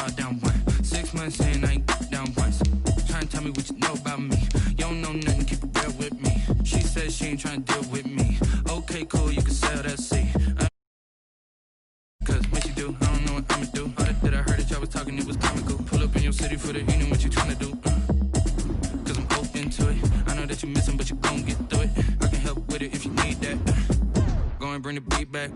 ball down one. 6 months in, I ain't down once. Trying to tell me what you know about me. You don't know nothing, keep it real with me. She said she ain't trying to deal with me. Okay, cool, you can sell that seat. Cause what you do, I don't know what I'ma do. All that I heard that y'all was talking, it was comical. Pull up in your city for the evening, what you trying to do? Cause I'm open to it. I know that you missing, but you gon' get through it. I can help with it if you need that. Go and bring the beat back.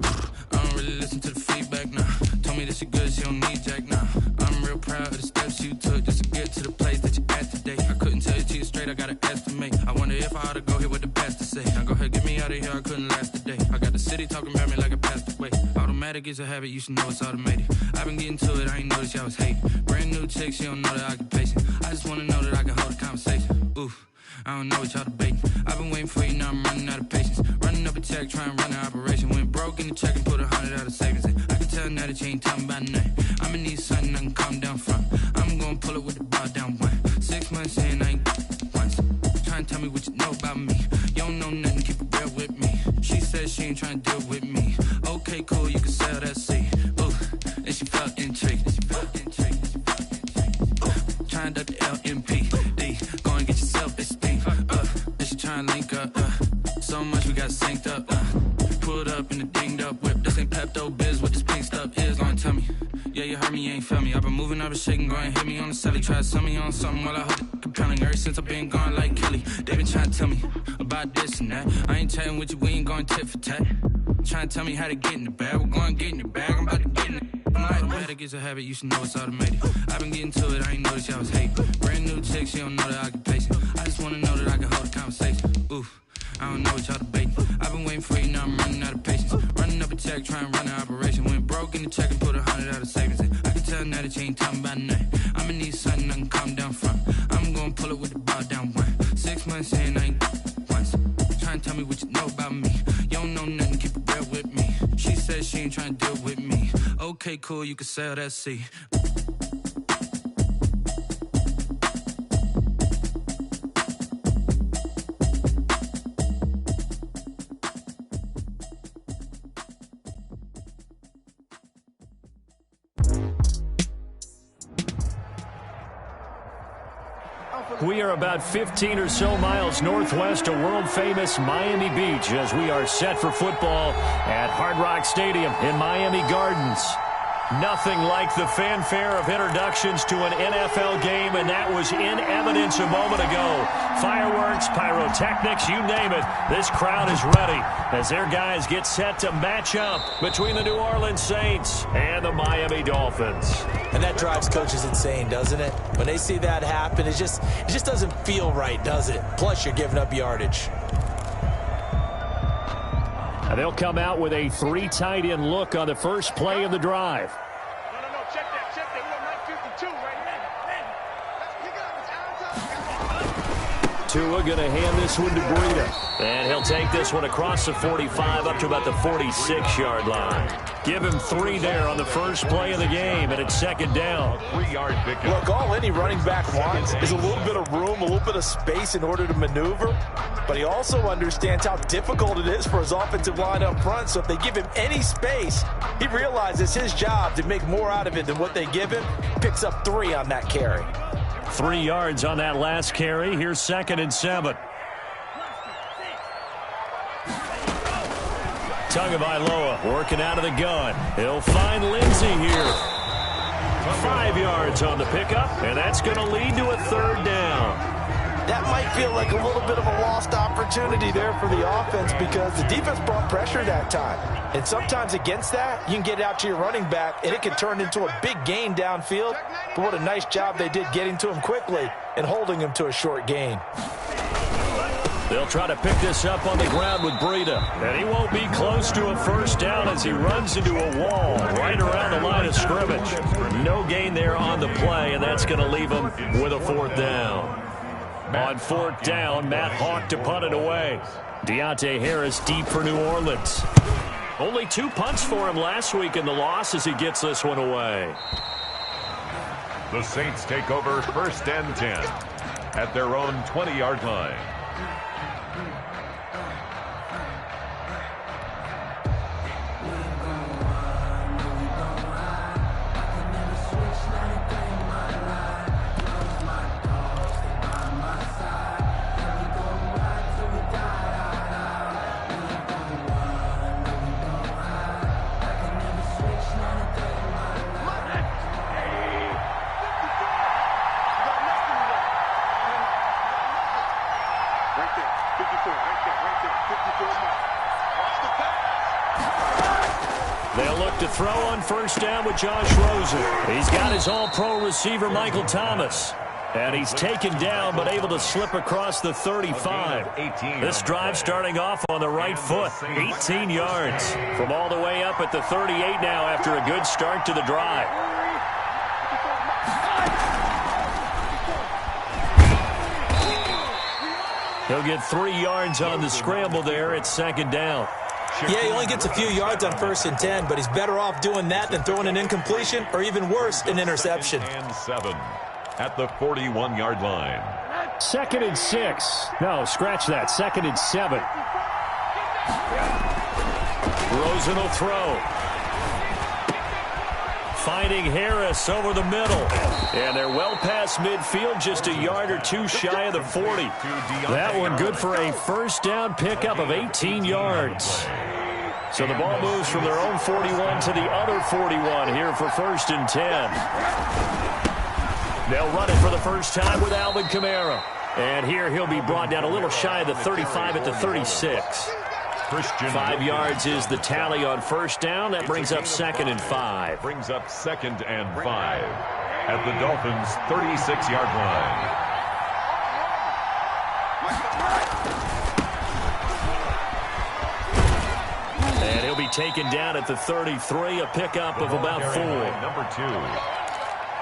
I don't really listen to the feedback, nah. Told me that she good, she don't need jack, nah. I'm real proud of the steps you took just to get to the place that you at today. I couldn't tell you to you straight, I gotta estimate. I wonder if I ought to go here with the pastor say. Now go ahead, get me out of here, I couldn't last a day. I got the city talking about me like a passed away. Automatic is a habit, you should know it's automated. I've been getting to it, I ain't noticed y'all was hating. Brand new chick, she don't know the occupation. I just wanna know that I can hold a conversation. Oof, I don't know what y'all debating. I've been waiting for you, now I'm running out of patience. Running up a check, trying to run an operation. Went broke in the check and put 100 out of savings in. I can tell now that you ain't talking about nothing. I'ma need something I can calm down from. I'm gonna pull it with the ball down one. 6 months in, I ain't once. Trying to tell me what you know about me. You don't know nothing, keep it real with me. She said she ain't trying to deal with me. Okay, cool, you can sell that seat. Ooh, and she felt intrigued. Trying to duck the LMPD. Go and get your self-esteem. And she trying to link up. So much we got synced up. Pulled up in the dinged up whip. This ain't Pepto-Biz, what this pink stuff is. Long tell me. Yeah, you heard me, you ain't felt me. I've been moving, I've been shaking, go and hit me on the celly. Try to sell me on something while I hold it compelling. Ever since I've been gone like Kelly. They been trying to tell me about this and that. I ain't chatting with you, we ain't going tit for tat. Trying to tell me how to get in the bag. We're going to get in your bag, I'm about to get in it. I'm like, automatic is a habit, you should know it's automated. I've been getting to it, I ain't noticed y'all was hating. Brand new chick, she don't know the occupation. I just wanna know that I can hold a conversation. Oof, I don't know what y'all debating. I've been waiting for you, now I'm running out of patience. Running up a check, trying to run an operation. Went broke in the check and put 100 out of savings in. I can tell now that you ain't talking about nothing. I'ma need something I can calm down from. I'm gonna pull it with the ball down one. 6 months in, I ain't once. Trying to tell me what you know about me. You don't know nothing, keep it real with me. She said she ain't trying to deal with me. Okay, cool, you can sell that seat. We are about 15 or so miles northwest of world-famous Miami Beach as we are set for football at Hard Rock Stadium in Miami Gardens. Nothing like the fanfare of introductions to an NFL game, and that was in evidence a moment ago. Fireworks, pyrotechnics, you name it. This crowd is ready as their guys get set to match up between the New Orleans Saints and the Miami Dolphins. And that drives coaches insane, doesn't it? When they see that happen, it just doesn't feel right, does it? Plus, you're giving up yardage. And they'll come out with a 3 tight end look on the first play of the drive. No, check that. We got 952 right now. Tua going to hand this one to Breida. And he'll take this one across the 45 up to about the 46-yard line. Give him 3 there on the first play of the game, and it's second down. 3-yard pickup. Look, all any running back wants is a little bit of room, a little bit of space in order to maneuver. But he also understands how difficult it is for his offensive line up front. So if they give him any space, he realizes his job to make more out of it than what they give him. Picks up 3 on that carry. 3 yards on that last carry. Here's 2nd and 7. Tagovailoa working out of the gun. He'll find Lindsey here. 5 yards on the pickup, and that's going to lead to a 3rd down. That might feel like a little bit of a lost opportunity there for the offense because the defense brought pressure that time. And sometimes against that, you can get out to your running back, and it can turn into a big gain downfield. But what a nice job they did getting to him quickly and holding him to a short gain. They'll try to pick this up on the ground with Breida. And he won't be close to a 1st down as he runs into a wall right around the line of scrimmage. No gain there on the play, and that's going to leave him with a 4th down. On 4th down, Matt Hawk to punt it away. Deontay Harris deep for New Orleans. Only 2 punts for him last week in the loss as he gets this one away. The Saints take over 1st and 10 at their own 20-yard line. throw on first down with Josh Rosen. He's got his all-pro receiver, Michael Thomas. And he's taken down, but able to slip across the 35. This drive starting off on the right foot. 18 yards from all the way up at the 38 now after a good start to the drive. He'll get 3 yards on the scramble there at second down. Yeah, he only gets a few yards on 1st and 10, but he's better off doing that than throwing an incompletion or even worse, an interception. And 7 at the 41-yard line. 2nd and 6. No, scratch that. 2nd and 7. Rosen will throw. Finding Harris over the middle. And they're well past midfield, just a yard or two shy of the 40. That one good for a first down pickup of 18 yards. So the ball moves from their own 41 to the other 41 here for 1st and 10. They'll run it for the first time with Alvin Kamara. And here he'll be brought down a little shy of the 35 at the 36. 5 yards is the tally on first down. That brings up 2nd and 5. Brings up 2nd and 5 at the Dolphins' 36-yard line. And he'll be taken down at the 33, a pickup of about 4. Number 2.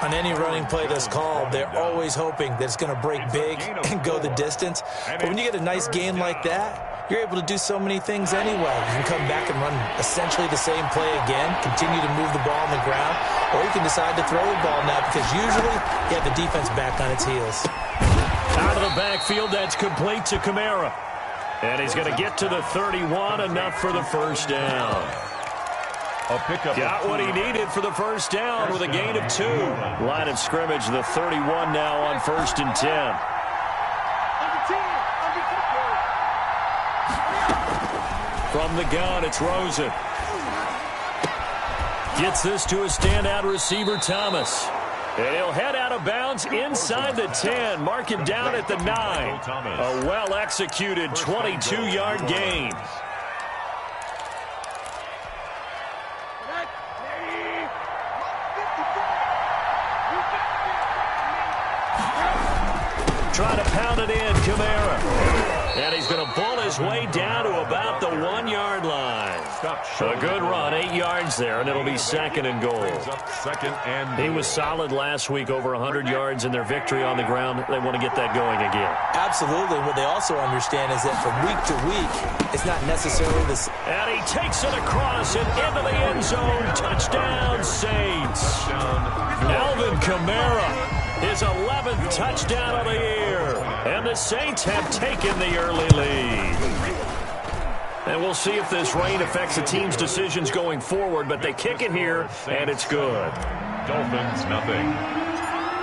On any running play that's called, they're always hoping that it's going to break big and go the distance. But when you get a nice gain like that, you're able to do so many things anyway. You can come back and run essentially the same play again, continue to move the ball on the ground, or you can decide to throw the ball now because usually you have the defense back on its heels. Out of the backfield, that's complete to Kamara. And he's going to get to the 31, enough for the first down. A pickup. Got what he needed for the first down with a gain of 2. Line of scrimmage, the 31 now on 1st and 10. From the gun, it's Rosen. Gets this to a standout receiver, Thomas. And he'll head out of bounds inside the 10. Mark him down at the 9. A well-executed 22-yard gain. Trying to pound it in, Kamara. And he's going to pull his way down to about the 1-yard line. A good run, 8 yards there, and it'll be 2nd and goal. He was solid last week, over 100 yards in their victory on the ground. They want to get that going again. Absolutely. What they also understand is that from week to week, it's not necessarily the same. And he takes it across and into the end zone. Touchdown, Saints. Alvin Kamara, his 11th touchdown of the year. And the Saints have taken the early lead. And we'll see if this rain affects the team's decisions going forward, but they kick it here, and it's good. Dolphins, nothing.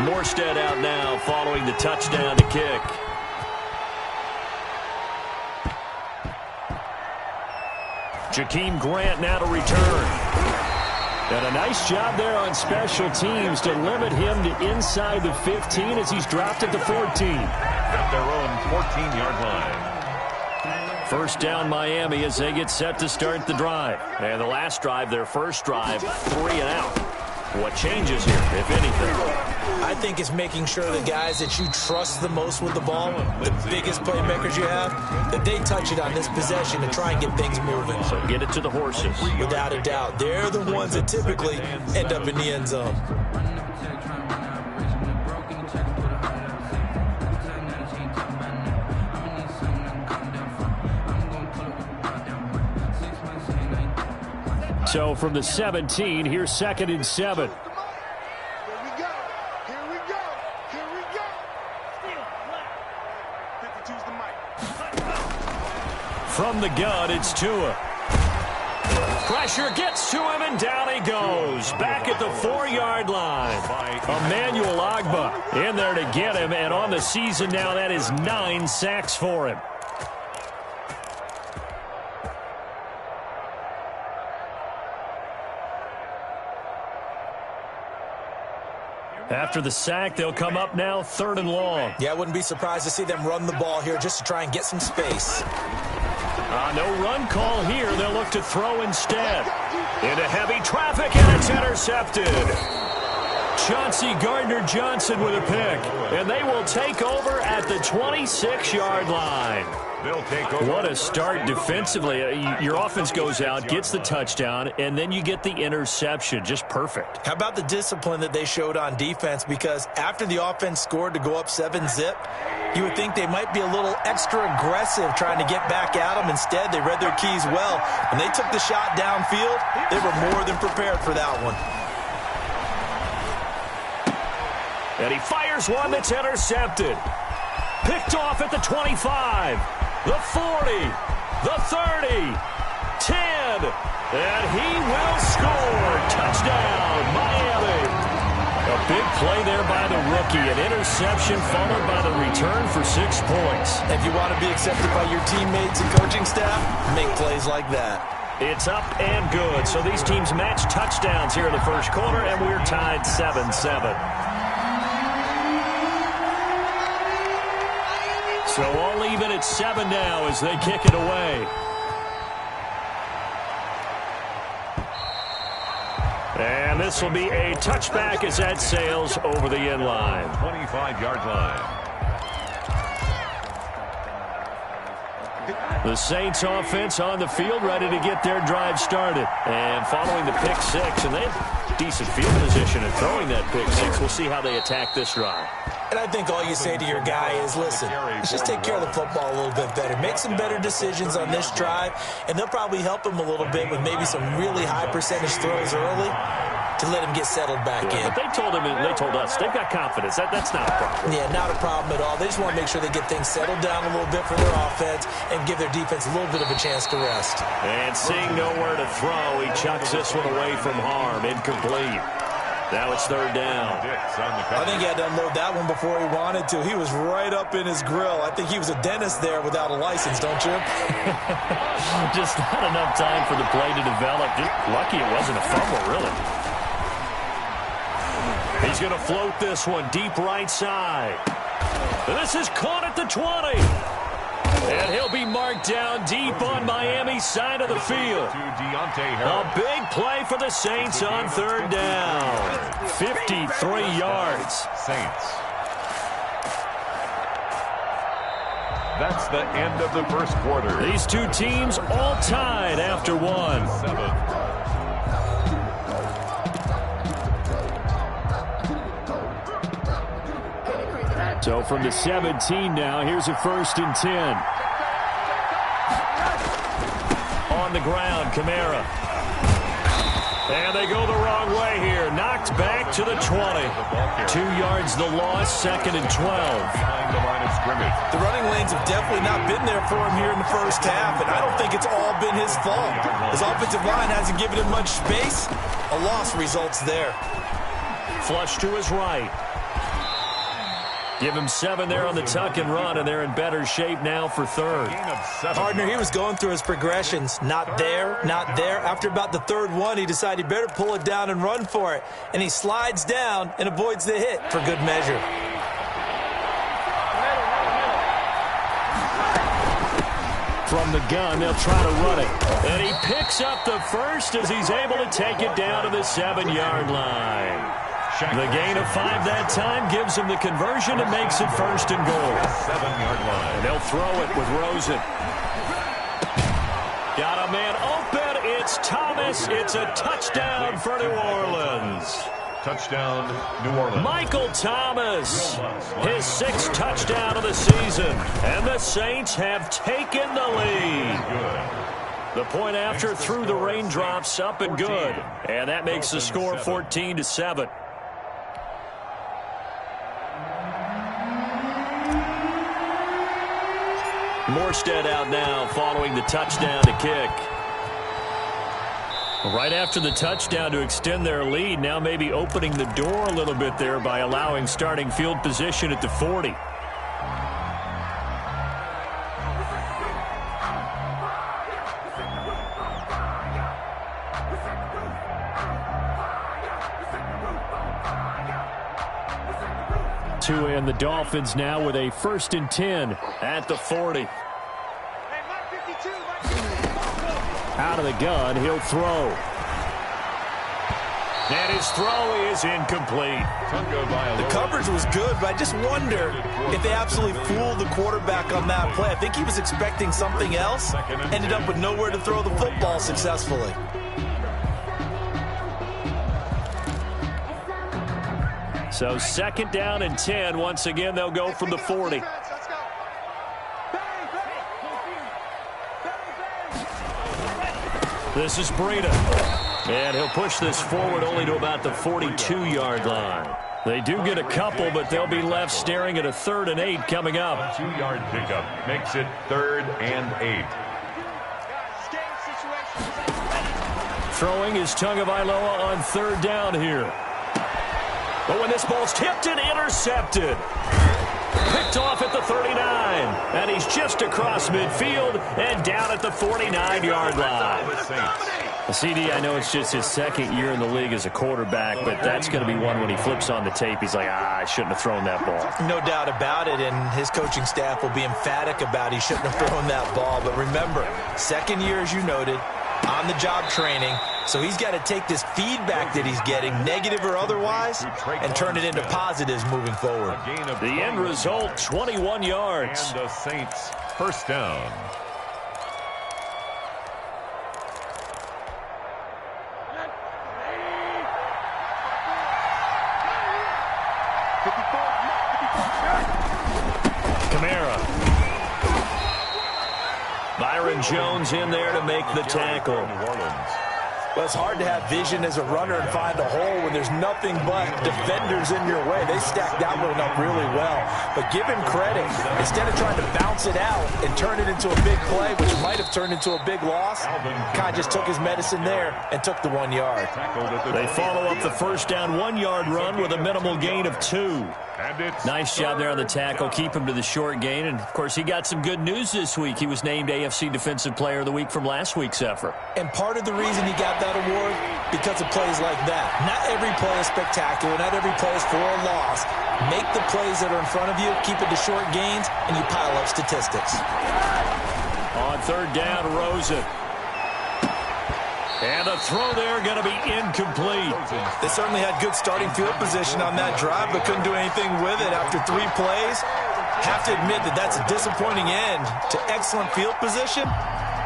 Morstead out now following the touchdown to kick. Jakeem Grant now to return. And a nice job there on special teams to limit him to inside the 15 as he's dropped at the 14. At their own 14-yard line. First down Miami as they get set to start the drive. And the last drive, their first drive, 3 and out. What changes here, if anything? I think it's making sure the guys that you trust the most with the ball, the biggest playmakers you have, that they touch it on this possession to try and get things moving. So get it to the horses. Without a doubt. They're the ones that typically end up in the end zone. So from the 17, here's 2nd and 7. Here we go. Here we go. Here we go. 52's the mic. From the gun, it's Tua. Pressure gets to him, and down he goes. Back at the 4-yard line. Emmanuel Ogbah in there to get him, and on the season now, that is 9 sacks for him. After the sack, they'll come up now 3rd and long. Yeah, I wouldn't be surprised to see them run the ball here just to try and get some space. No run call here. They'll look to throw instead. Into heavy traffic, and it's intercepted. Chauncey Gardner-Johnson with a pick. And they will take over at the 26-yard line. They'll take over. What a start defensively. Your offense goes out, gets the touchdown, and then you get the interception. Just perfect. How about the discipline that they showed on defense? Because after the offense scored to go up 7-zip, you would think they might be a little extra aggressive trying to get back at them. Instead, they read their keys well. When they took the shot downfield, they were more than prepared for that one. And he fires one that's intercepted. Picked off at the 25, the 40, the 30, 10, and he will score. Touchdown, Miami. A big play there by the rookie. An interception followed by the return for 6 points. If you want to be accepted by your teammates and coaching staff, make plays like that. It's up and good. So these teams match touchdowns here in the first quarter, and we're tied 7-7. So all even at 7 now as they kick it away. And this will be a touchback as that sails over the end line. 25-yard line. The Saints offense on the field ready to get their drive started. And following the pick six, and they have decent field position in throwing that pick six. We'll see how they attack this drive. And I think all you say to your guy is, listen, let's just take care of the football a little bit better. Make some better decisions on this drive, and they'll probably help him a little bit with maybe some really high percentage throws early to let him get settled back in. But they told us, they've got confidence. That's not a problem. Yeah, not a problem at all. They just want to make sure they get things settled down a little bit for their offense and give their defense a little bit of a chance to rest. And seeing nowhere to throw, he chucks this one away from harm. Incomplete. Now it's third down. I think he had to unload that one before he wanted to. He was right up in his grill. I think he was a dentist there without a license, don't you? Just not enough time for the play to develop. Just lucky it wasn't a fumble, really. He's going to float this one deep right side. And this is caught at the 20. And he'll be marked down deep on Miami's side of the field. A big play for the Saints on third down. 53 yards. Saints. That's the end of the first quarter. These two teams all tied after one. 7. So from the 17 now, here's a 1st and 10. On the ground, Kamara. And they go the wrong way here. Knocked back to the 20. 2 yards the loss, 2nd and 12. Behind the line of scrimmage. The running lanes have definitely not been there for him here in the first half, and I don't think it's all been his fault. His offensive line hasn't given him much space. A loss results there. Flush to his right. Give him 7 there on the tuck and run, and they're in better shape now for third. Partner, he was going through his progressions. Not there, not there. After about the third one, he decided he better pull it down and run for it. And he slides down and avoids the hit for good measure. From the gun, they'll try to run it. And he picks up the first as he's able to take it down to the 7-yard line. The gain of 5 that time gives him the conversion and makes it 1st and goal. 7-yard line. And they'll throw it with Rosen. Got a man open. It's Thomas. It's a touchdown for New Orleans. Touchdown, New Orleans. Michael Thomas, his 6th touchdown of the season. And the Saints have taken the lead. The point after through the raindrops, up and good. And that makes the score 14-7. Morstead out now following the touchdown to kick. Right after the touchdown to extend their lead, now maybe opening the door a little bit there by allowing starting field position at the 40. And the Dolphins now with a 1st and 10 at the 40. Hey, Mark 52. Out of the gun, he'll throw. And his throw is incomplete. The coverage was good, but I just wonder if they absolutely fooled the quarterback on that play. I think he was expecting something else, ended up with nowhere to throw the football successfully. So 2nd down and 10. Once again, they'll go from the 40. This is Breida. And he'll push this forward only to about the 42-yard line. They do get a couple, but they'll be left staring at a 3rd and 8 coming up. A 2-yard pickup makes it 3rd and 8. Throwing is Tagovailoa on 3rd down here. But when this ball's tipped and intercepted. Picked off at the 39. And he's just across midfield and down at the 49-yard line. CD, I know it's just his 2nd year in the league as a quarterback, but that's going to be one when he flips on the tape. He's like, I shouldn't have thrown that ball. No doubt about it, and his coaching staff will be emphatic about he shouldn't have thrown that ball. But remember, 2nd year, as you noted, on-the-job training. So he's got to take this feedback that he's getting, negative or otherwise, and turn it into positives moving forward. The end result, 21 yards. And the Saints, 1st down. Kamara. Byron Jones in there to make the tackle. Well, it's hard to have vision as a runner and find a hole when there's nothing but defenders in your way. They stacked that one up really well. But give him credit. Instead of trying to bounce it out and turn it into a big play, which might have turned into a big loss, Kai just took his medicine there and took the 1 yard. They follow up the 1st down 1-yard run with a minimal gain of 2. Nice job there on the tackle. Keep him to the short gain. And, of course, he got some good news this week. He was named AFC Defensive Player of the Week from last week's effort. And part of the reason he got that award, because of plays like that. Not every play is spectacular. Not every play is for a loss. Make the plays that are in front of you, keep it to short gains, and you pile up statistics. On 3rd down, Rosen. And the throw there going to be incomplete. They certainly had good starting field position on that drive, but couldn't do anything with it after 3 plays. Have to admit that that's a disappointing end to excellent field position.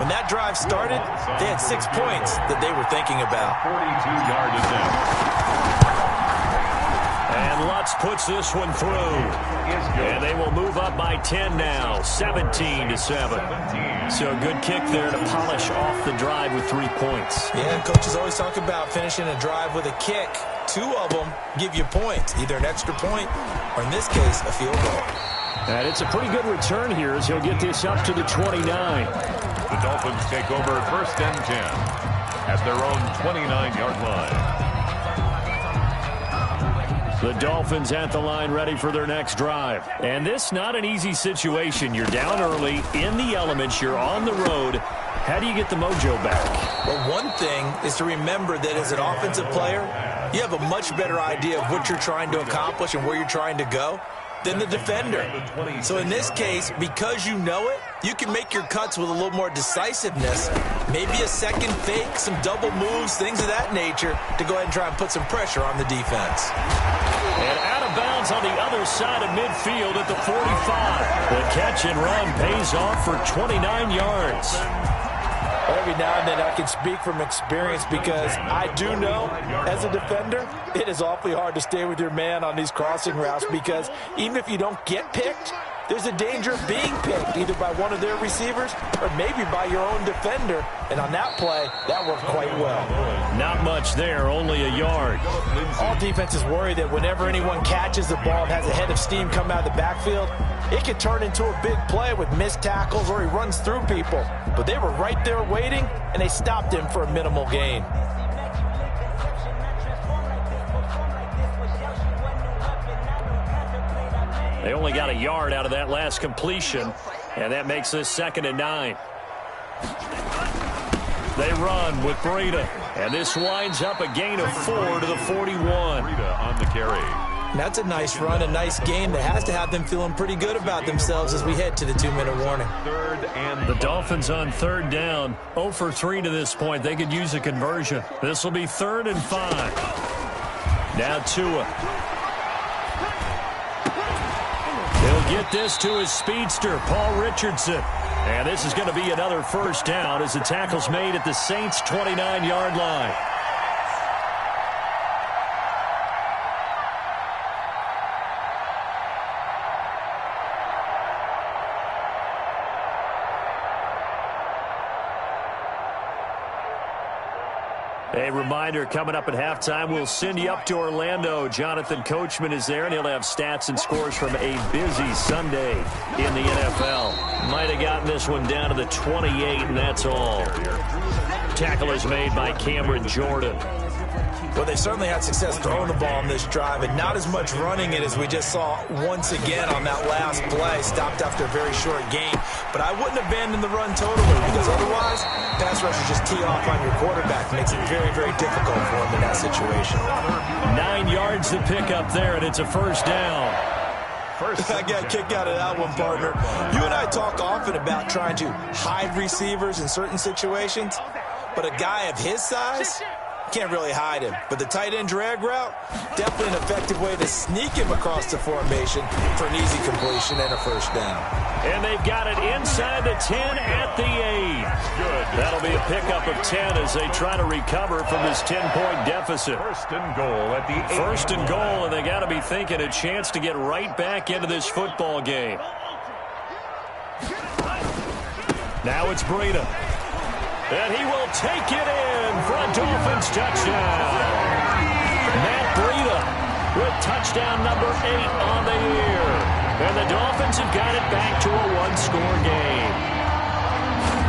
When that drive started, they had 6 points that they were thinking about. 42-yard attempt. And Lutz puts this one through. And they will move up by 10 now, 17-7. So a good kick there to polish off the drive with 3 points. Yeah, coaches always talk about finishing a drive with a kick. 2 of them give you points, either an extra point or, in this case, a field goal. And it's a pretty good return here as he'll get this up to the 29. The Dolphins take over 1st and 10 at their own 29-yard line. The Dolphins at the line ready for their next drive. And this not an easy situation. You're down early, in the elements, you're on the road. How do you get the mojo back? Well, one thing is to remember that as an offensive player, you have a much better idea of what you're trying to accomplish and where you're trying to go than the defender. So in this case, because you know it, you can make your cuts with a little more decisiveness. Maybe a second fake, some double moves, things of that nature to go ahead and try and put some pressure on the defense. And out of bounds on the other side of midfield at the 45. The catch and run pays off for 29 yards. Every now and then I can speak from experience because I do know, as a defender, it is awfully hard to stay with your man on these crossing routes because even if you don't get picked, there's a danger of being picked either by one of their receivers or maybe by your own defender. And on that play, that worked quite well. Not much there, only a yard. All defenses worry that whenever anyone catches the ball and has a head of steam come out of the backfield, it can turn into a big play with missed tackles or he runs through people. But they were right there waiting, and they stopped him for a minimal gain. They only got a yard out of that last completion, and that makes this 2nd and 9. They run with Breida, and this winds up a gain of 4 to the 41. Breida on the carry. And that's a nice run, a nice game that has to have them feeling pretty good about themselves as we head to the 2-minute warning. The Dolphins on third down, 0 for 3 to this point. They could use a conversion. This will be 3rd and 5. Now Tua. He'll get this to his speedster, Paul Richardson. And this is going to be another first down as the tackle's made at the Saints' 29-yard line. A reminder, coming up at halftime, we'll send you up to Orlando. Jonathan Coachman is there, and he'll have stats and scores from a busy Sunday in the NFL. Might have gotten this one down to the 28, and that's all. Tackle is made by Cameron Jordan. Well, they certainly had success throwing the ball on this drive, and not as much running it as we just saw once again on that last play. Stopped after a very short gain. But I wouldn't abandon the run totally, because otherwise, pass rushers just tee off on your quarterback. Makes it very, very difficult for him in that situation. 9 yards to pick up there, and it's a first down. I got kicked out of that one, partner. You and I talk often about trying to hide receivers in certain situations, but a guy of his size can't really hide him. But the tight end drag route, definitely an effective way to sneak him across the formation for an easy completion and a first down. And they've got it inside the 10 at the 8. That'll be a pickup of 10 as they try to recover from this 10-point deficit. First and goal at the 8. First and goal, and they got to be thinking a chance to get right back into this football game. Now it's Breida. And he will take it in for a Dolphins touchdown. Matt Breida with touchdown number 8 on the year. And the Dolphins have got it back to a one-score game.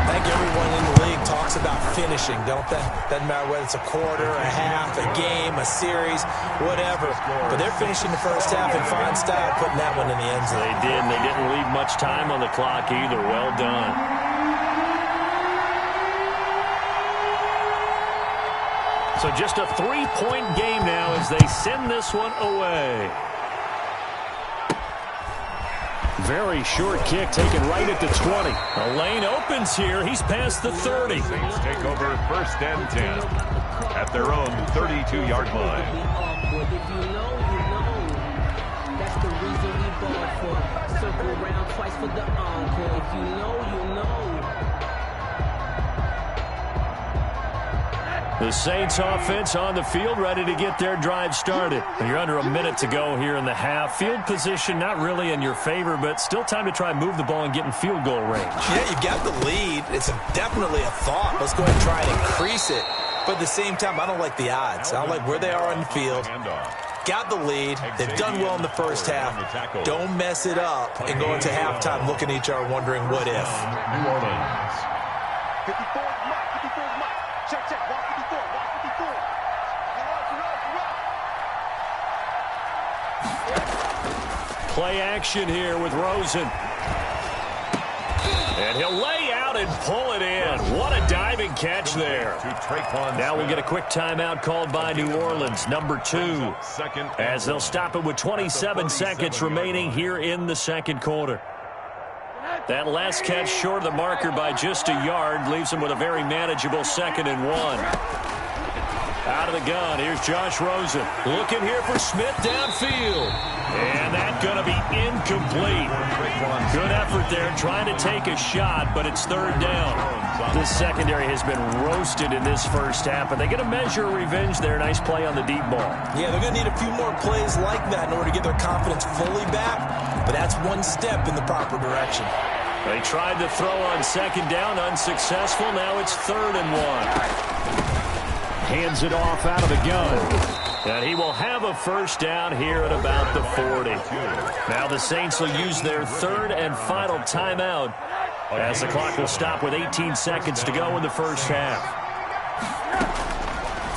I think everyone in the league talks about finishing, don't they? Doesn't matter whether it's a quarter, a half, a game, a series, whatever. But they're finishing the first half in fine style, putting that one in the end zone. They did, and they didn't leave much time on the clock either. Well done. So just a 3-point game now as they send this one away. Very short kick taken right at the 20. The lane opens here. He's past the 30. Saints take over 1st and 10 at their own 32-yard line. If you know, you know. That's the reason we ball for. Circle around twice for the encore. If you know, you know. The Saints offense on the field, ready to get their drive started. You're under a minute to go here in the half. Field position not really in your favor, but still time to try and move the ball and get in field goal range. Yeah, you've got the lead. It's definitely a thought. Let's go ahead and try and increase it. But at the same time, I don't like the odds. I don't like where they are on the field. Got the lead. They've done well in the first half. Don't mess it up and go into halftime looking at each other wondering what if. New Orleans. 54 is Mike. 54 is Mike. Check, check. Watch 54. Watch 54. Play action here with Rosen. And he'll lay out and pull it in. What a diving catch there. Now we'll get a quick timeout called by New Orleans, number 2. As they'll stop it with 27 seconds remaining here in the second quarter. That last catch short of the marker by just a yard leaves them with a very manageable 2nd and 1. Out of the gun, here's Josh Rosen. Looking here for Smith downfield. And that's going to be incomplete. Good effort there, trying to take a shot, but it's 3rd down. This secondary has been roasted in this first half, but they get a measure of revenge there. Nice play on the deep ball. Yeah, they're going to need a few more plays like that in order to get their confidence fully back, but that's one step in the proper direction. They tried to throw on 2nd down, unsuccessful. Now it's 3rd and 1. Hands it off out of the gun. And he will have a first down here at about the 40. Now the Saints will use their 3rd and final timeout as the clock will stop with 18 seconds to go in the first half.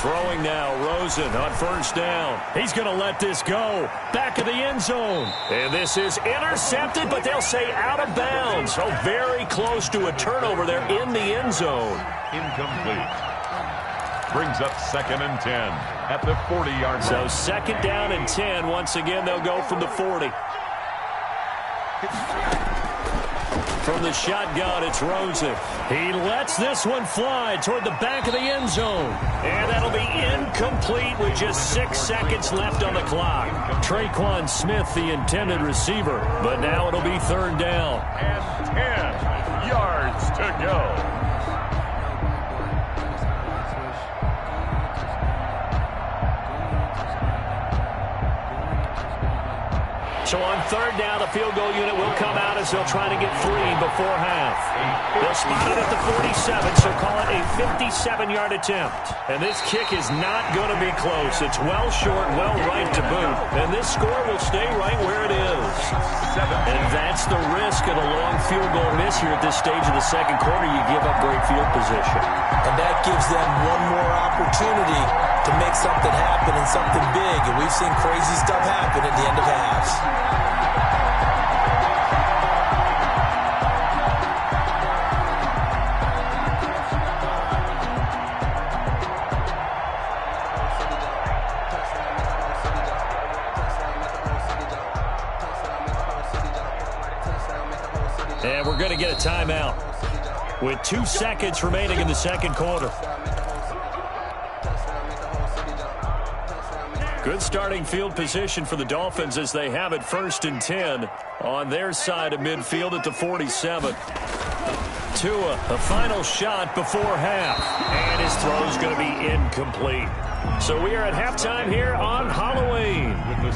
Throwing now, Rosen on 1st down. He's going to let this go. Back of the end zone. And this is intercepted, but they'll say out of bounds. So very close to a turnover there in the end zone. Incomplete. Brings up 2nd and 10. at the 40-yard So line. second down and 10. Once again, they'll go from the 40. From the shotgun, it's Rosen. He lets this one fly toward the back of the end zone. And that'll be incomplete with just 6 seconds left on the clock. Traquan Smith, the intended receiver. But now it'll be third down. And 10 yards to go. So on third down, the field goal unit will come out as they'll try to get 3 before half. They'll spot it at the 47, so call it a 57-yard attempt. And this kick is not going to be close. It's well short, well right to boot. And this score will stay right where it is. And that's the risk of a long field goal miss here at this stage of the second quarter. You give up great field position. And that gives them one more opportunity to make something happen and something big. And we've seen crazy stuff happen at the end of halves. And we're going to get a timeout with 2 seconds remaining in the second quarter. Good starting field position for the Dolphins as they have it 1st and 10 on their side of midfield at the 47. Tua, a final shot before half. And his throw is going to be incomplete. So we are at halftime here on Halloween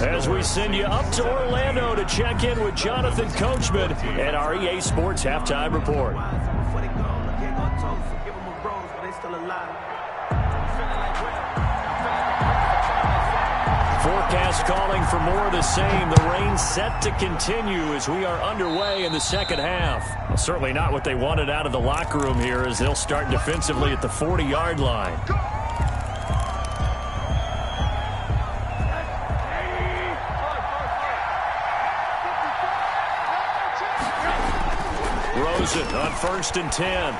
as we send you up to Orlando to check in with Jonathan Coachman at our EA Sports Halftime Report. Forecast calling for more of the same. The rain set to continue as we are underway in the second half. Well, certainly not what they wanted out of the locker room here as they'll start defensively at the 40-yard line. Rosen on 1st and 10.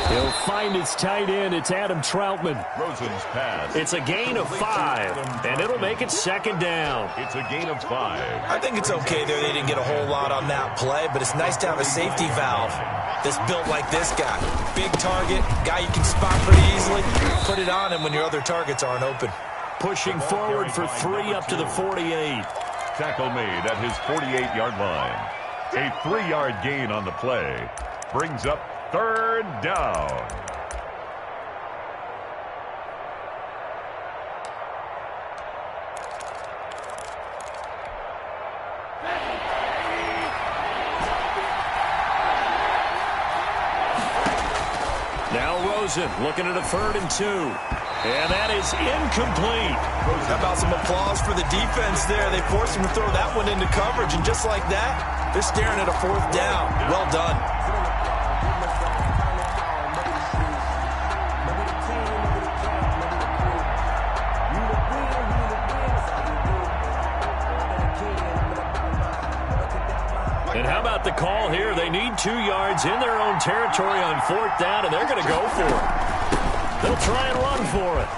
He'll find his tight end. It's Adam Troutman. Rosen's pass. It's a gain of 5, and it'll make it second down. It's a gain of 5. I think it's okay there. They didn't get a whole lot on that play, but it's nice to have a safety valve that's built like this guy. Big target, guy you can spot pretty easily. Put it on him when your other targets aren't open. Pushing forward for 3 up to the 48. Tackle made at his 48-yard line. A 3-yard gain on the play brings up third down. Now Rosen looking at a 3rd and 2. And that is incomplete. How about some applause for the defense there? They forced him to throw that one into coverage, and just like that, they're staring at a 4th down. Well done. And how about the call here? They need 2 yards in their own territory on 4th down, and they're going to go for it. They'll try and run for it.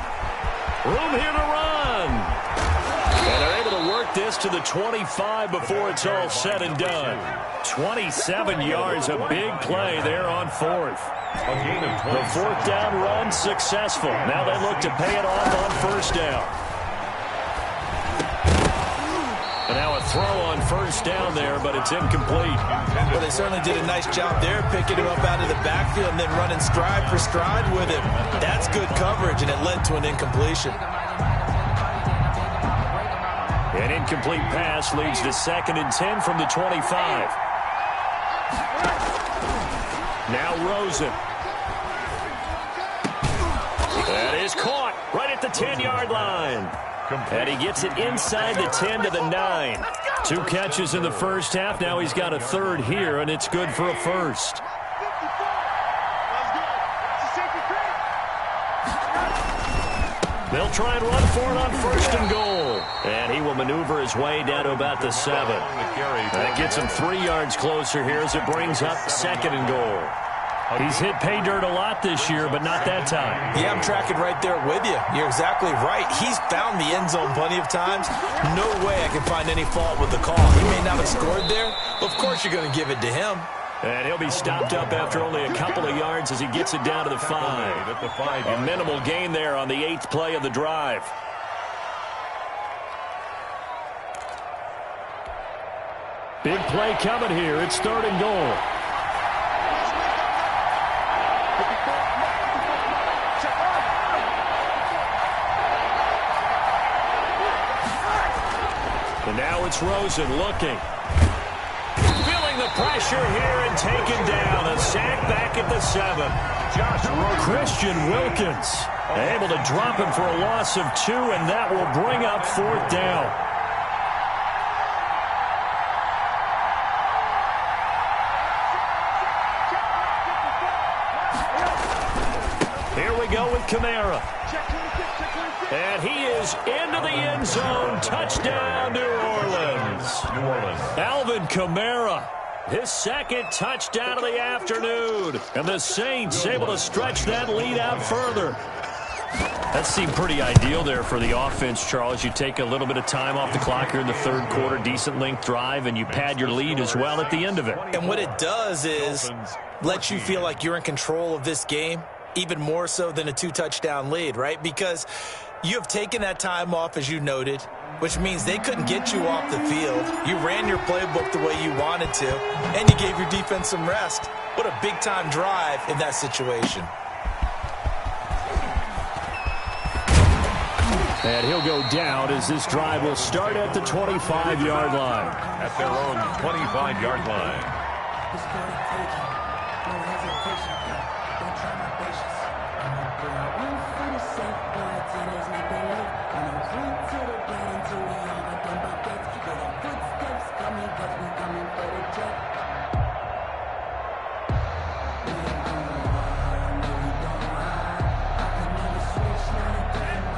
Room here to run. And they're able to work this to the 25 before it's all said and done. 27 yards, a big play there on 4th. The 4th down run successful. Now they look to pay it off on 1st down. And now a throw on 1st down there, but it's incomplete. Well, they certainly did a nice job there, picking him up out of the backfield and then running stride for stride with him. That's good coverage, and it led to an incompletion. An incomplete pass leads to 2nd and 10 from the 25. Now Rosen. That is caught right at the 10-yard line. And he gets it inside the 10 to the 9. 2 catches in the first half. Now he's got a 3rd here, and it's good for a 1st. They'll try and run for it on 1st and goal. And he will maneuver his way down to about the 7. That gets him 3 yards closer here as it brings up 2nd and goal. He's hit pay dirt a lot this year, but not that time. Yeah, I'm tracking right there with you. You're exactly right. He's found the end zone plenty of times. No way I can find any fault with the call. He may not have scored there, but of course you're going to give it to him. And he'll be stopped up after only a couple of yards as he gets it down to the 5. A minimal gain there on the 8th play of the drive. Big play coming here. It's 3rd and goal. And now it's Rosen looking. Feeling the pressure here and taken down. A sack back at the 7. Christian Wilkins able to drop him for a loss of 2, and that will bring up 4th down. Here we go with Kamara. And he is into the end zone. Touchdown, New Orleans. Alvin Kamara, his 2nd touchdown of the afternoon. And the Saints able to stretch that lead out further. That seemed pretty ideal there for the offense, Charles. You take a little bit of time off the clock here in the 3rd quarter, decent length drive, and you pad your lead as well at the end of it. And what it does is let you feel like you're in control of this game, even more so than a 2-touchdown lead, right? Because you have taken that time off, as you noted, which means they couldn't get you off the field. You ran your playbook the way you wanted to, and you gave your defense some rest. What a big-time drive in that situation. And he'll go down as this drive will start at the 25-yard line. At their own 25-yard line.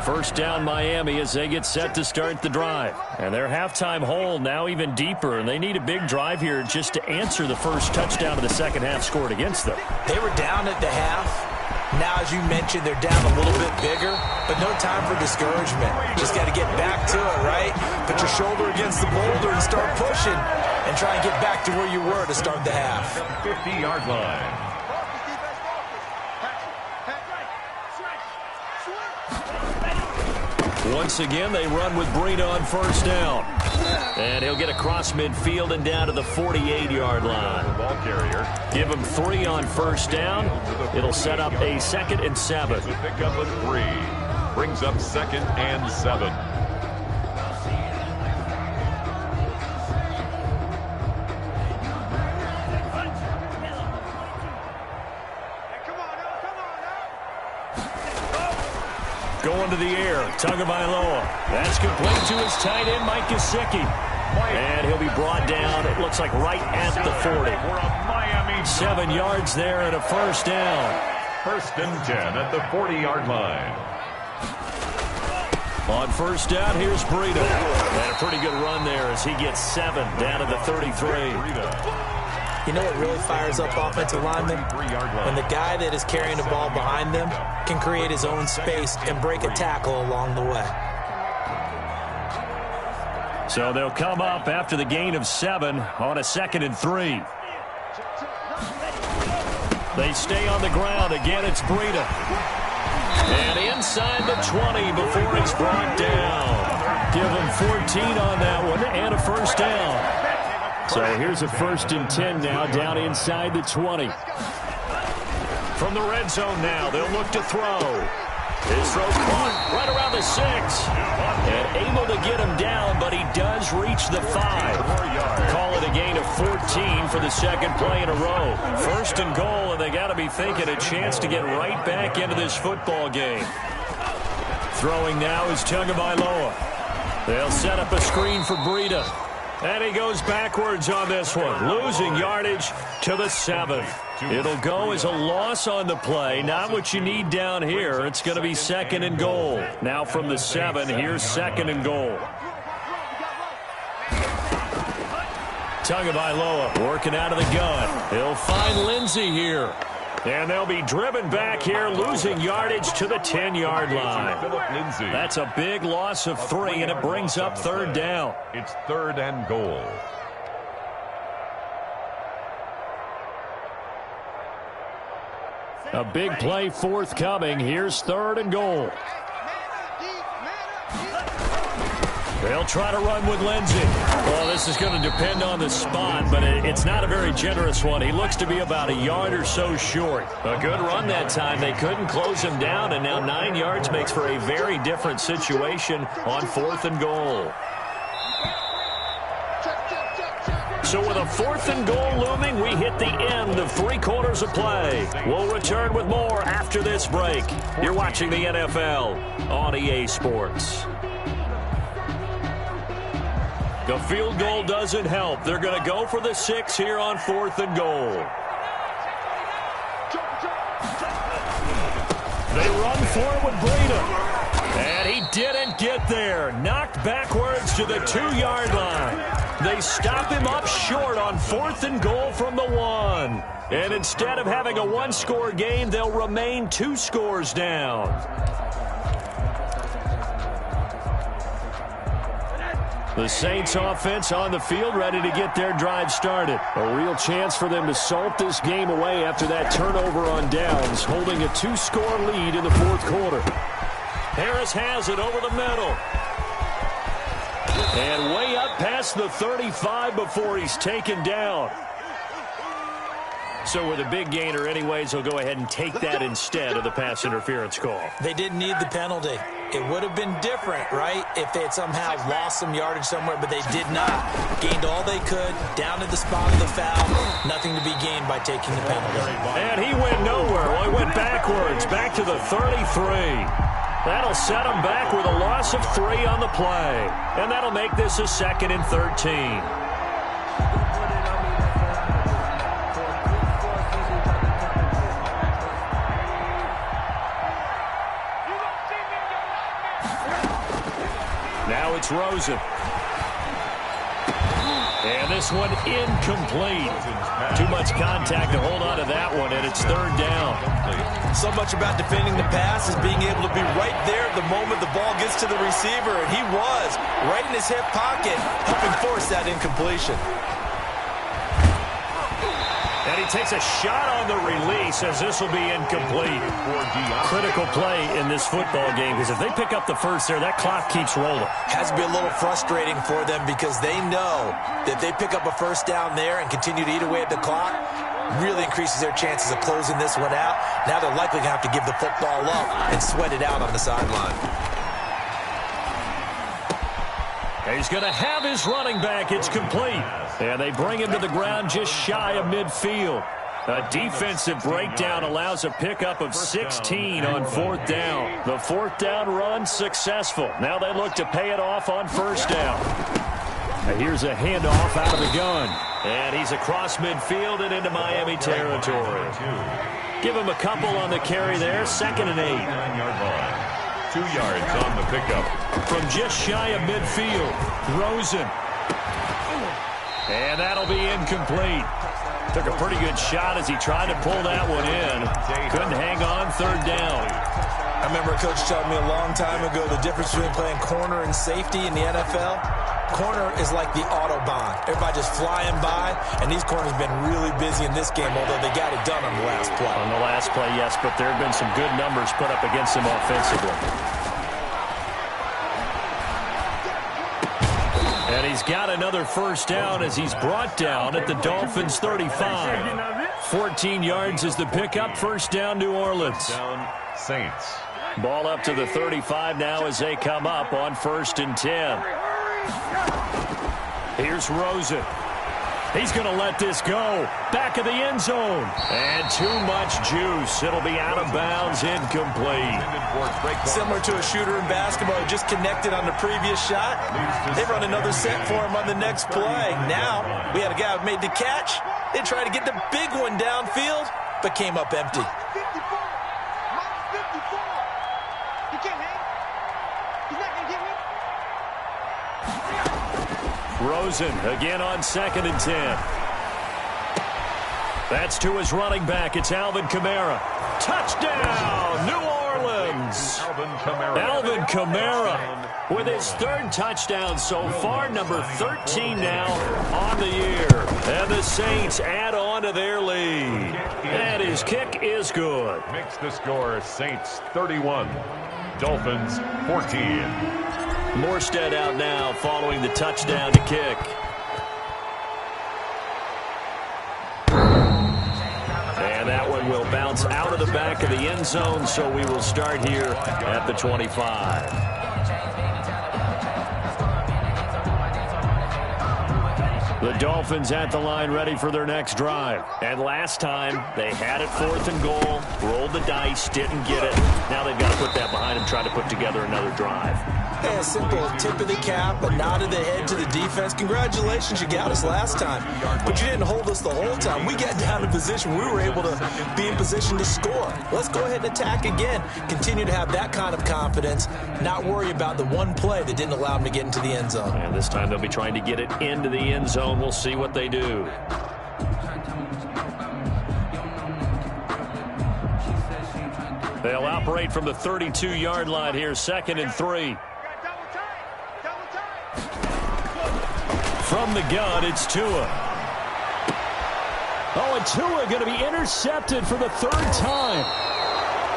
First down Miami as they get set to start the drive. And their halftime hole now even deeper, and they need a big drive here just to answer the first touchdown of the second half scored against them. They were down at the half. Now, as you mentioned, they're down a little bit bigger, but no time for discouragement. Just got to get back to it, right? Put your shoulder against the boulder and start pushing and try and get back to where you were to start the half. 50-yard line. Once again, they run with Breida on first down. And he'll get across midfield and down to the 48-yard line. Ball carrier. Give him 3 on first down. It'll set up a 2nd and 7. Pick up a 3. Brings up 2nd and 7. Going to the air, Tagovailoa. That's complete to his tight end, Mike Gesicki. And he'll be brought down, it looks like right at the 40. 7 yards there and a first down. 1st and 10 at the 40-yard line. On first down, here's Breida. And a pretty good run there as he gets 7 down to the 33. You know what really fires up offensive linemen? When the guy that is carrying the ball behind them can create his own space and break a tackle along the way. So they'll come up after the gain of 7 on a 2nd and 3. They stay on the ground. Again, it's Breida. And inside the 20 before he's brought down. Give him 14 on that one and a first down. So here's a 1st and 10 now down inside the 20. From the red zone now, they'll look to throw. His throw caught right around the 6. And able to get him down, but he does reach the 5. Call it a gain of 14 for the 2nd play in a row. 1st and goal, and they got to be thinking a chance to get right back into this football game. Throwing now is Tagovailoa. They'll set up a screen for Breida. And he goes backwards on this one, losing yardage to the 7. It'll go as a loss on the play. Not what you need down here. It's going to be 2nd and goal. Now from the 7, here's 2nd and goal. Tagovailoa working out of the gun. He'll find Lindsey here. And they'll be driven back here, losing yardage to the 10-yard line. That's a big loss of 3, and it brings up 3rd down. It's 3rd and goal. A big play forthcoming. Here's 3rd and goal. They'll try to run with Lindsey. Well, this is going to depend on the spot, but it's not a very generous one. He looks to be about a yard or so short. A good run that time. They couldn't close him down, and now 9 yards makes for a very different situation on 4th and goal. So with a 4th and goal looming, we hit the end of 3 quarters of play. We'll return with more after this break. You're watching the NFL on EA Sports. The field goal doesn't help. They're going to go for the 6 here on 4th and goal. They run for it with Breida. And he didn't get there. Knocked backwards to the 2-yard line. They stop him up short on 4th and goal from the 1. And instead of having a 1-score game, they'll remain 2 scores down. The Saints offense on the field, ready to get their drive started. A real chance for them to salt this game away after that turnover on downs, holding a 2-score lead in the 4th quarter. Harris has it over the middle. And way up past the 35 before he's taken down. So with a big gainer anyways, they'll go ahead and take that instead of the pass interference call. They didn't need the penalty. It would have been different, right, if they had somehow lost some yardage somewhere, but they did not. Gained all they could, down to the spot of the foul. Nothing to be gained by taking the penalty. And he went nowhere. Well, he went backwards, back to the 33. That'll set him back with a loss of 3 on the play. And that'll make this a 2nd and 13. Now it's Rosen. And this one incomplete. Too much contact to hold on to that one, and it's 3rd down. So much about defending the pass is being able to be right there at the moment the ball gets to the receiver, and he was right in his hip pocket, helping force that incompletion. And he takes a shot on the release as this will be incomplete. Critical play in this football game because if they pick up the first there, that clock keeps rolling. Has to be a little frustrating for them because they know that if they pick up a first down there and continue to eat away at the clock, really increases their chances of closing this one out. Now they're likely going to have to give the football up and sweat it out on the sideline. He's going to have his running back. It's complete. And they bring him to the ground just shy of midfield. A defensive breakdown allows a pickup of 16 on 4th down. The 4th down run successful. Now they look to pay it off on 1st down. Now here's a handoff out of the gun. And he's across midfield and into Miami territory. Give him a couple on the carry there. 2nd and 8. 9-yard line. 2 yards on the pickup. From just shy of midfield, Rosen. And that'll be incomplete. Took a pretty good shot as he tried to pull that one in. Couldn't hang on 3rd down. I remember a coach telling me a long time ago the difference between playing corner and safety in the NFL. Corner is like the Autobahn. Everybody just flying by, and these corners have been really busy in this game, although they got it done on the last play. On the last play, yes, but there have been some good numbers put up against them offensively. And he's got another first down as he's brought down at the Dolphins' 35. 14 yards is the pickup. First down, New Orleans. Down, Saints. Ball up to the 35 now as they come up on 1st and 10. Here's Rosen. He's going to let this go. Back of the end zone. And too much juice. It'll be out of bounds, incomplete. Similar to a shooter in basketball who just connected on the previous shot. They run another set for him on the next play. Now, we had a guy who made the catch. They tried to get the big one downfield, but came up empty. Rosen again on 2nd and 10. That's to his running back. It's Alvin Kamara. Touchdown, New Orleans. Alvin Kamara with his third touchdown so far, number 13 now on the year. And the Saints add on to their lead. And his kick is good. Makes the score Saints 31, Dolphins 14. Morstead out now following the touchdown to kick. And that one will bounce out of the back of the end zone, so we will start here at the 25. The Dolphins at the line ready for their next drive. And last time, they had it 4th and goal, rolled the dice, didn't get it. Now they've got to put that behind them, try to put together another drive. Hey, a simple tip of the cap, a nod of the head to the defense. Congratulations, you got us last time. But you didn't hold us the whole time. We got down in position. We were able to be in position to score. Let's go ahead and attack again. Continue to have that kind of confidence, not worry about the one play that didn't allow them to get into the end zone. And this time they'll be trying to get it into the end zone. We'll see what they do. They'll operate from the 32-yard line here, 2nd and 3. From the gun, it's Tua. Oh, and Tua going to be intercepted for the 3rd time.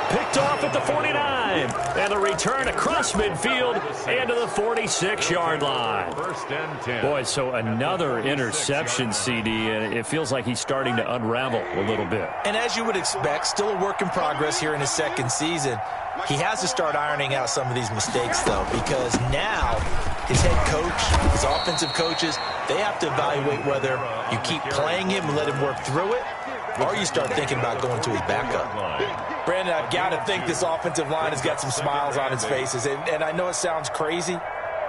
Picked off at the 49. And the return across midfield into the 46-yard line. 1st and 10. Boy, so another interception, CD, and it feels like he's starting to unravel a little bit. And as you would expect, still a work in progress here in his 2nd season. He has to start ironing out some of these mistakes, though, because now his head coach, his offensive coaches, they have to evaluate whether you keep playing him and let him work through it, or you start thinking about going to his backup. Brandon, I've got to think this offensive line has got some smiles on its faces, and I know it sounds crazy,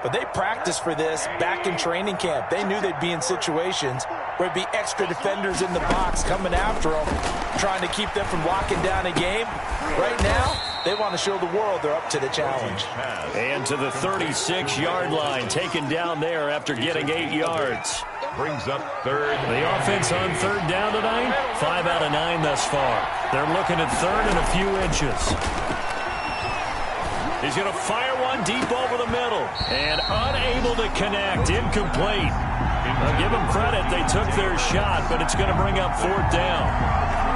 but they practiced for this back in training camp. They knew they'd be in situations where it'd be extra defenders in the box coming after them, trying to keep them from locking down a game. Right now, they want to show the world they're up to the challenge. And to the 36-yard line, taken down there after getting 8 yards. Brings up 3rd. The offense on 3rd down tonight, 5 out of 9 thus far. They're looking at 3rd and a few inches. He's going to fire one deep over the middle. And unable to connect, incomplete. I'll give them credit, they took their shot, but it's going to bring up 4th down.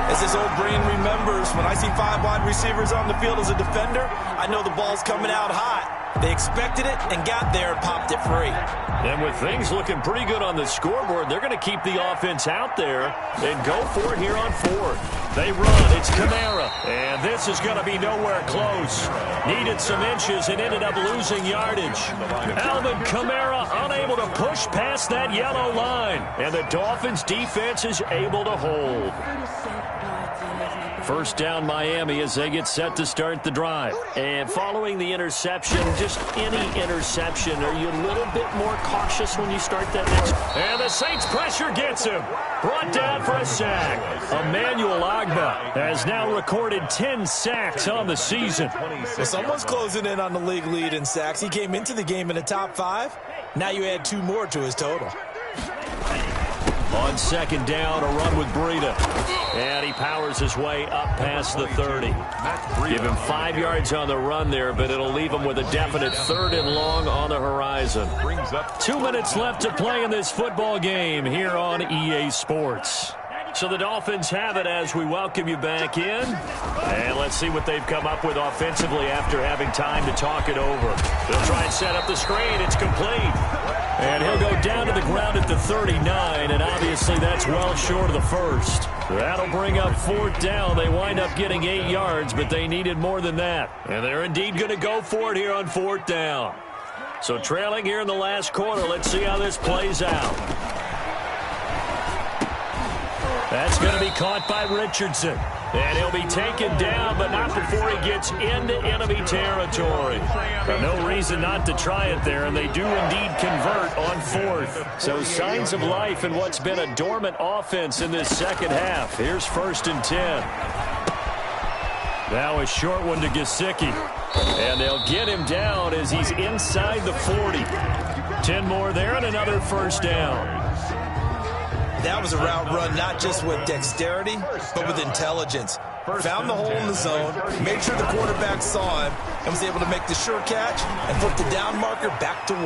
As this old brain remembers, when I see 5 wide receivers on the field as a defender, I know the ball's coming out hot. They expected it and got there and popped it free. And with things looking pretty good on the scoreboard, they're going to keep the offense out there and go for it here on 4th. They run. It's Kamara. And this is going to be nowhere close. Needed some inches and ended up losing yardage. Alvin Kamara unable to push past that yellow line. And the Dolphins defense is able to hold. 1st down Miami as they get set to start the drive. And following the interception, just any interception, are you a little bit more cautious when you start that next? And the Saints pressure gets him. Brought down for a sack. Emmanuel Agba has now recorded 10 sacks on the season. Well, someone's closing in on the league lead in sacks. He came into the game in the top 5. Now you add 2 more to his total. On 2nd down, a run with Breida. And he powers his way up past the 30. Give him 5 yards on the run there, but it'll leave him with a definite 3rd and long on the horizon. 2 minutes left to play in this football game here on EA Sports. So the Dolphins have it as we welcome you back in. And let's see what they've come up with offensively after having time to talk it over. They'll try and set up the screen. It's complete. And he'll go down to the ground at the 39, and obviously that's well short of the 1st. That'll bring up 4th down. They wind up getting 8 yards, but they needed more than that. And they're indeed going to go for it here on 4th down. So trailing here in the last quarter, let's see how this plays out. That's going to be caught by Richardson. And he'll be taken down, but not before he gets into enemy territory. No reason not to try it there, and they do indeed convert on 4th. So signs of life in what's been a dormant offense in this second half. Here's 1st and 10. Now a short one to Gesicki. And they'll get him down as he's inside the 40. 10 more there and another 1st down. that was a route run not just with dexterity, but with intelligence. Found the hole in the zone, made sure the quarterback saw him, and was able to make the sure catch and flip the down marker back to 1.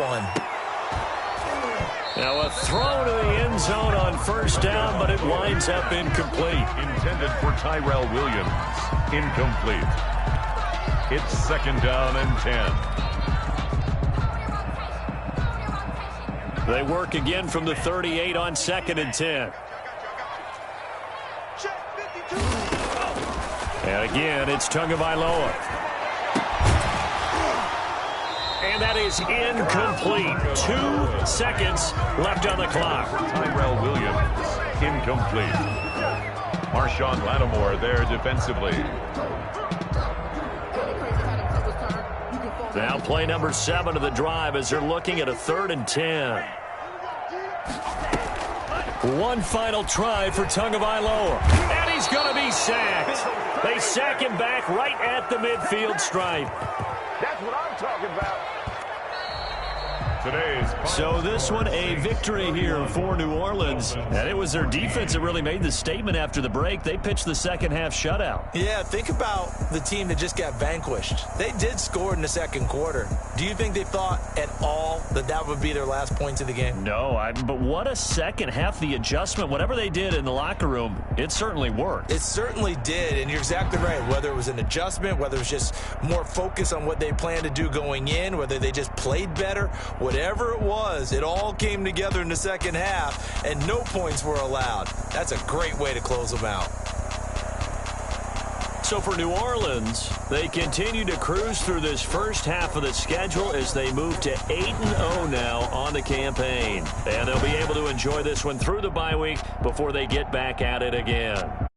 Now a throw to the end zone on first down, but it winds up incomplete. Intended for Tyrell Williams. Incomplete. It's 2nd down and 10. They work again from the 38 on 2nd and 10. And again, it's Tagovailoa. And that is incomplete. 2 seconds left on the clock. Tyrell Williams. Incomplete. Marshawn Lattimore there defensively. Now play number 7 of the drive as they're looking at a 3rd and 10. One final try for Tagovailoa. And he's going to be sacked. They sack him back right at the midfield stripe. That's what I'm talking about. So this one, a victory here for New Orleans. And it was their defense that really made the statement after the break. They pitched the second half shutout. Yeah, think about the team that just got vanquished. They did score in the second quarter. Do you think they thought at all that that would be their last points of the game? No, but what a second half. The adjustment, whatever they did in the locker room, it certainly worked. It certainly did, and you're exactly right. Whether it was an adjustment, whether it was just more focus on what they planned to do going in, whether they just played better, whatever it was, it all came together in the second half, and no points were allowed. That's a great way to close them out. So for New Orleans, they continue to cruise through this first half of the schedule as they move to 8-0 now on the campaign. And they'll be able to enjoy this one through the bye week before they get back at it again.